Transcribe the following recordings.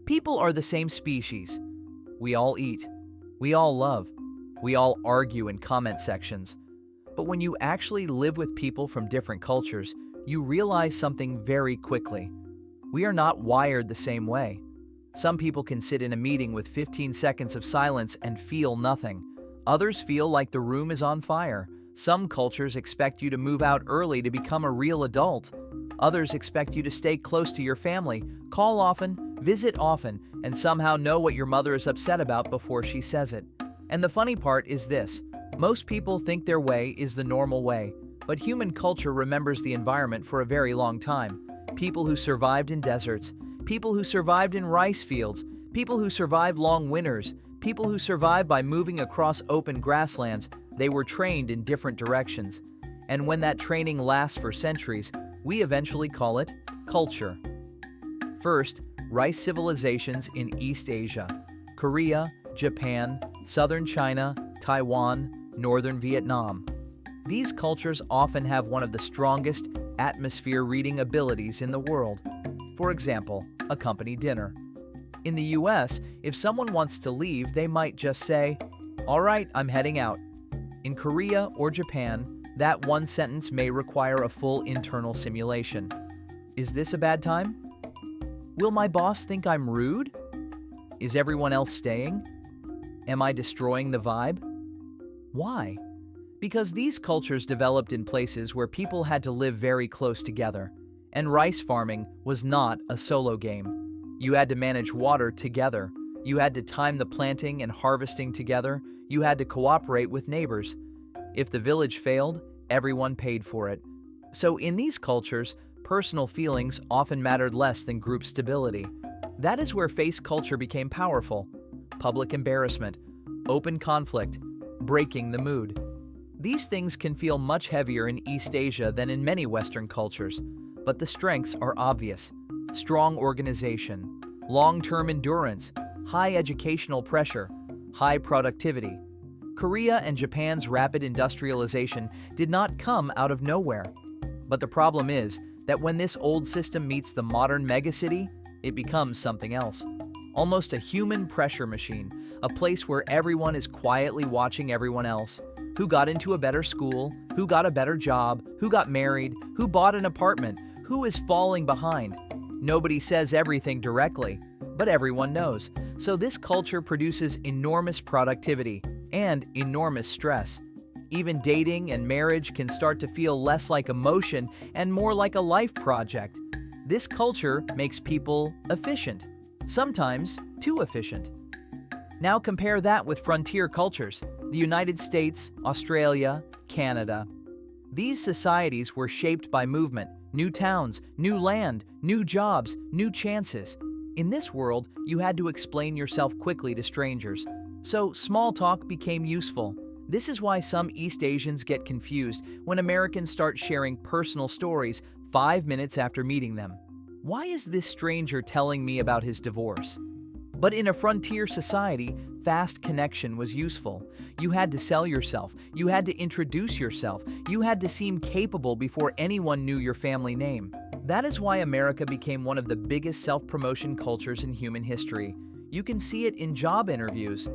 People are the same species. We all eat. We all love. We all argue in comment sections. But when you actually live with people from different cultures, you realize something very quickly. We are not wired the same way. Some people can sit in a meeting with 15 seconds of silence and feel nothing. Others feel like the room is on fire. Some cultures expect you to move out early to become a real adult. Others expect you to stay close to your family, call often, visit often, and somehow know what your mother is upset about before she says it. And the funny part is this: most people think their way is the normal way, but human culture remembers the environment for a very long time. People who survived in deserts, people who survived in rice fields, people who survived long winters, people who survived by moving across open grasslands, they were trained in different directions. And when that training lasts for centuries, we eventually call it culture. First, rice civilizations in East Asia: Korea, Japan, southern China, Taiwan, northern Vietnam. These cultures often have one of the strongest atmosphere reading abilities in the world. For example, a company dinner. In the US, if someone wants to leave, they might just say, "All right, I'm heading out." In Korea or Japan, that one sentence may require a full internal simulation. Is this a bad time? Will my boss think I'm rude? Is everyone else staying? Am I destroying the vibe? Why? Because these cultures developed in places where people had to live very close together, and rice farming was not a solo game. You had to manage water together. You had to time the planting and harvesting together. You had to cooperate with neighbors. If the village failed, everyone paid for it. So in these cultures, personal feelings often mattered less than group stability. That is where face culture became powerful. Public embarrassment, open conflict, breaking the mood. These things can feel much heavier in East Asia than in many Western cultures, but the strengths are obvious. Strong organization, long-term endurance, high educational pressure, high productivity. Korea and Japan's rapid industrialization did not come out of nowhere. But the problem is that when this old system meets the modern megacity, it becomes something else. Almost a human pressure machine, a place where everyone is quietly watching everyone else. Who got into a better school, who got a better job, who got married, who bought an apartment, who is falling behind. Nobody says everything directly, but everyone knows. So this culture produces enormous productivity and enormous stress. Even dating and marriage can start to feel less like emotion and more like a life project. This culture makes people efficient, sometimes too efficient. Now compare that with frontier cultures, the United States, Australia, Canada. These societies were shaped by movement, new towns, new land, new jobs, new chances. In this world, you had to explain yourself quickly to strangers, so small talk became useful. This is why some East Asians get confused when Americans start sharing personal stories 5 minutes after meeting them. Why is this stranger telling me about his divorce? But in a frontier society, fast connection was useful. You had to sell yourself, you had to introduce yourself, you had to seem capable before anyone knew your family name. That is why America became one of the biggest self-promotion cultures in human history. You can see it in job interviews.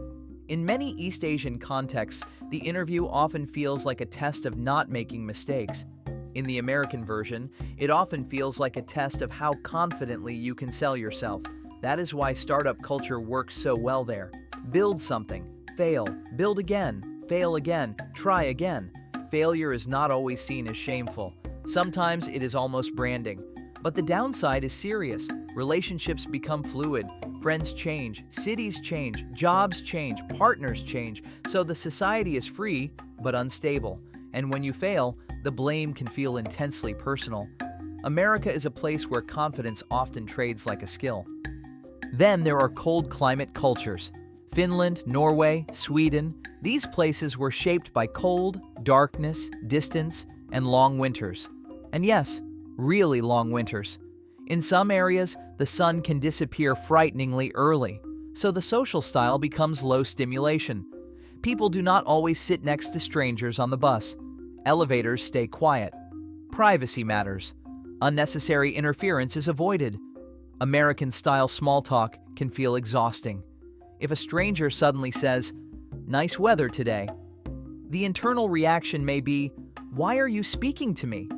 In many East Asian contexts, the interview often feels like a test of not making mistakes. In the American version, it often feels like a test of how confidently you can sell yourself. That is why startup culture works so well there. Build something, fail, build again, fail again, try again. Failure is not always seen as shameful. Sometimes it is almost branding. But the downside is serious. Relationships become fluid. Friends change, cities change, jobs change, partners change. So the society is free, but unstable. And when you fail, the blame can feel intensely personal. America is a place where confidence often trades like a skill. Then there are cold climate cultures. Finland, Norway, Sweden, these places were shaped by cold, darkness, distance, and long winters. And yes, really long winters. In some areas, the sun can disappear frighteningly early, so the social style becomes low stimulation. People do not always sit next to strangers on the bus. Elevators stay quiet. Privacy matters. Unnecessary interference is avoided. American-style small talk can feel exhausting. If a stranger suddenly says, "Nice weather today," the internal reaction may be, "Why are you speaking to me?"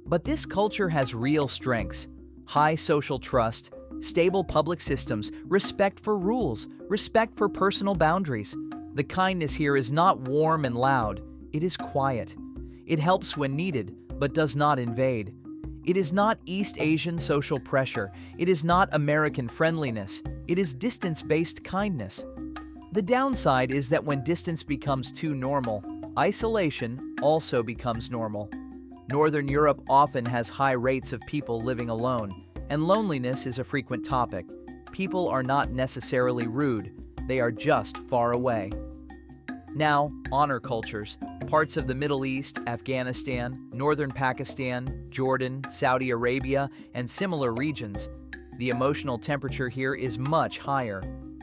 But this culture has real strengths: high social trust, stable public systems, respect for rules, respect for personal boundaries. The kindness here is not warm and loud, it is quiet. It helps when needed, but does not invade. It is not East Asian social pressure. It is not American friendliness. It is distance-based kindness. The downside is that when distance becomes too normal, isolation also becomes normal. Northern Europe often has high rates of people living alone, and loneliness is a frequent topic. People are not necessarily rude, they are just far away. Now, honor cultures. Parts of the Middle East, Afghanistan, northern Pakistan, Jordan, Saudi Arabia, and similar regions. The emotional temperature here is much higher.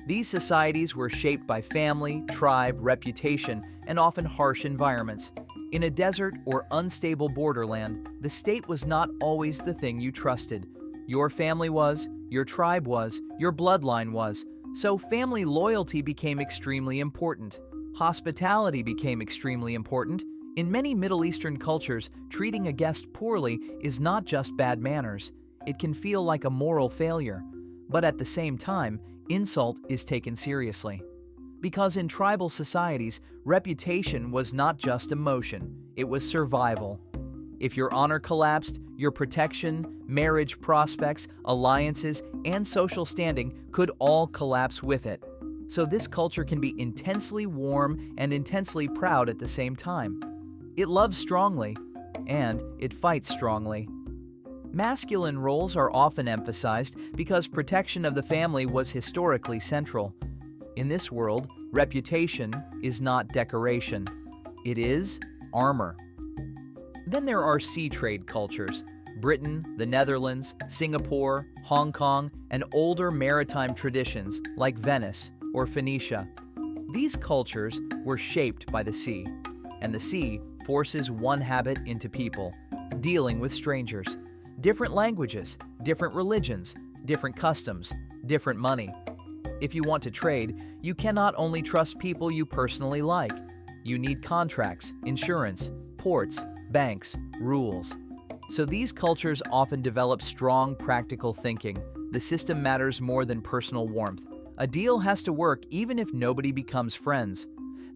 These societies were shaped by family, tribe, reputation, and often harsh environments. In a desert or unstable borderland, the state was not always the thing you trusted. Your family was, your tribe was, your bloodline was, so family loyalty became extremely important. Hospitality became extremely important. In many Middle Eastern cultures, treating a guest poorly is not just bad manners. It can feel like a moral failure. But at the same time, insult is taken seriously. Because in tribal societies, reputation was not just emotion, it was survival. If your honor collapsed, your protection, marriage prospects, alliances, and social standing could all collapse with it. So this culture can be intensely warm and intensely proud at the same time. It loves strongly, and it fights strongly. Masculine roles are often emphasized because protection of the family was historically central. In this world, reputation is not decoration. It is armor. Then there are sea trade cultures. Britain, the Netherlands, Singapore, Hong Kong, and older maritime traditions like Venice or Phoenicia. These cultures were shaped by the sea, and the sea forces one habit into people: dealing with strangers. Different languages, different religions, different customs, different money. If you want to trade, you cannot only trust people you personally like. You need contracts, insurance, ports, banks, rules. So these cultures often develop strong practical thinking. The system matters more than personal warmth. A deal has to work even if nobody becomes friends.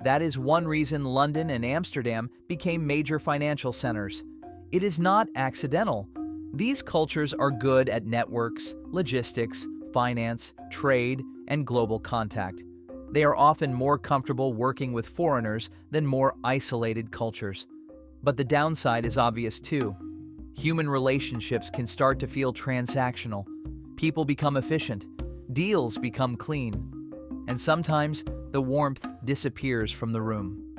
That is one reason London and Amsterdam became major financial centers. It is not accidental. These cultures are good at networks, logistics, finance, trade, and global contact. They are often more comfortable working with foreigners than more isolated cultures. But the downside is obvious too. Human relationships can start to feel transactional. People become efficient. Deals become clean. And sometimes the warmth disappears from the room.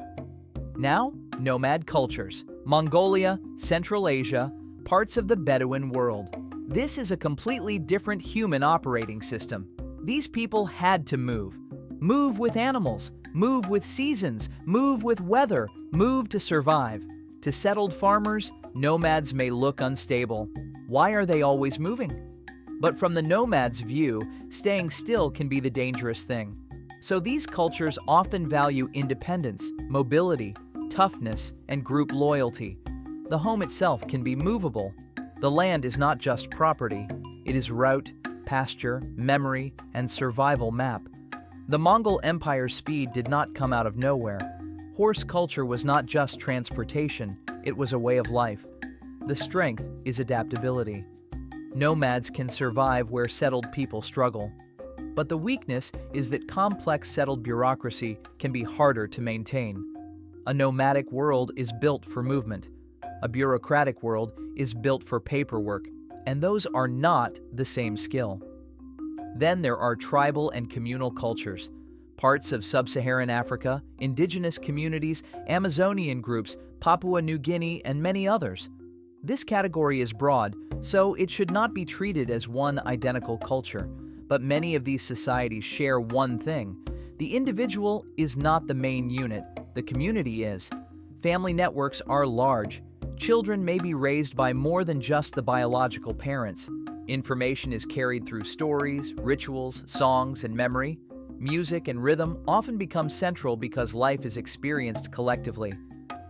Now, nomad cultures. Mongolia, Central Asia, parts of the Bedouin world. This is a completely different human operating system. These people had to move. Move with animals, move with seasons, move with weather, move to survive. To settled farmers, nomads may look unstable. Why are they always moving? But from the nomad's view, staying still can be the dangerous thing. So these cultures often value independence, mobility, toughness, and group loyalty. The home itself can be movable. The land is not just property. It is route, pasture, memory, and survival map. The Mongol Empire's speed did not come out of nowhere. Horse culture was not just transportation, it was a way of life. The strength is adaptability. Nomads can survive where settled people struggle. But the weakness is that complex settled bureaucracy can be harder to maintain. A nomadic world is built for movement. A bureaucratic world is built for paperwork, and those are not the same skill. Then there are tribal and communal cultures. Parts of sub-Saharan Africa, indigenous communities, Amazonian groups, Papua New Guinea, and many others. This category is broad, so it should not be treated as one identical culture. But many of these societies share one thing. The individual is not the main unit, the community is. Family networks are large. Children may be raised by more than just the biological parents. Information is carried through stories, rituals, songs, and memory. Music and rhythm often become central because life is experienced collectively.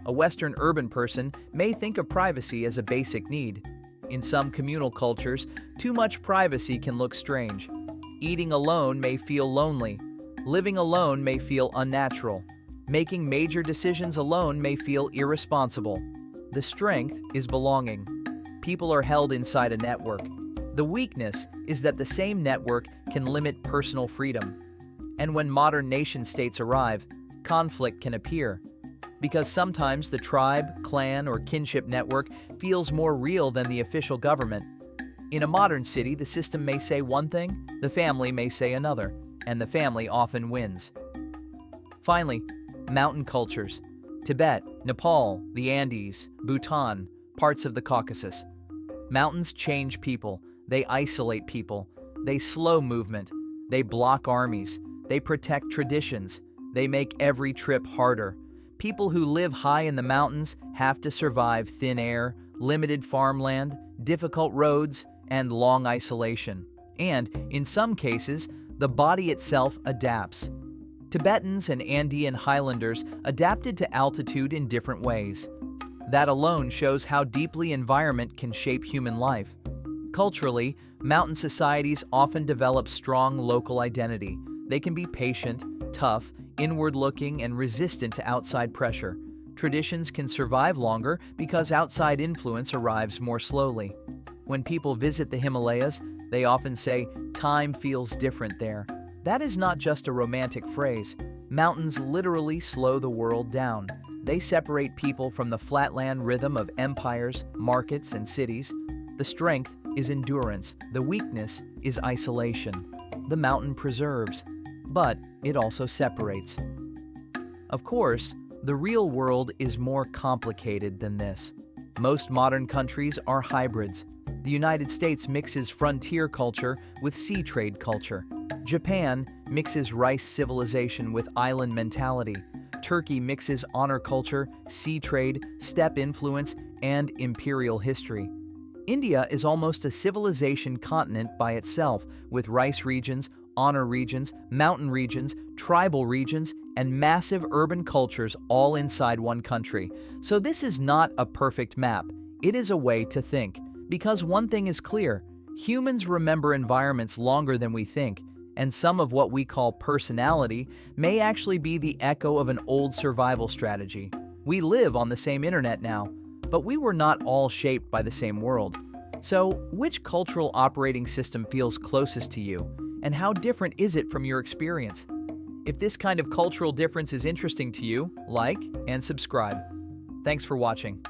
A Western urban person may think of privacy as a basic need. In some communal cultures, too much privacy can look strange. Eating alone may feel lonely. Living alone may feel unnatural. Making major decisions alone may feel irresponsible. The strength is belonging. People are held inside a network. The weakness is that the same network can limit personal freedom. And when modern nation-states arrive, conflict can appear. Because sometimes the tribe, clan, or kinship network feels more real than the official government. In a modern city, the system may say one thing, the family may say another, and the family often wins. Finally, mountain cultures. Tibet, Nepal, the Andes, Bhutan, parts of the Caucasus. Mountains change people. They isolate people. They slow movement. They block armies. They protect traditions. They make every trip harder. People who live high in the mountains have to survive thin air, limited farmland, difficult roads, and long isolation. And, in some cases, the body itself adapts. Tibetans and Andean highlanders adapted to altitude in different ways. That alone shows how deeply environment can shape human life. Culturally, mountain societies often develop strong local identity. They can be patient, tough, inward-looking, and resistant to outside pressure. Traditions can survive longer because outside influence arrives more slowly. When people visit the Himalayas, they often say, "Time feels different there." That is not just a romantic phrase. Mountains literally slow the world down. They separate people from the flatland rhythm of empires, markets, and cities. The strength is endurance. The weakness is isolation. The mountain preserves, but it also separates. Of course, the real world is more complicated than this. Most modern countries are hybrids. The United States mixes frontier culture with sea trade culture. Japan mixes rice civilization with island mentality. Turkey mixes honor culture, sea trade, steppe influence, and imperial history. India is almost a civilization continent by itself, with rice regions, honor regions, mountain regions, tribal regions, and massive urban cultures all inside one country. So this is not a perfect map. It is a way to think. Because one thing is clear, humans remember environments longer than we think, and some of what we call personality may actually be the echo of an old survival strategy. We live on the same internet now, but we were not all shaped by the same world. So, which cultural operating system feels closest to you, and how different is it from your experience? If this kind of cultural difference is interesting to you, like and subscribe. Thanks for watching.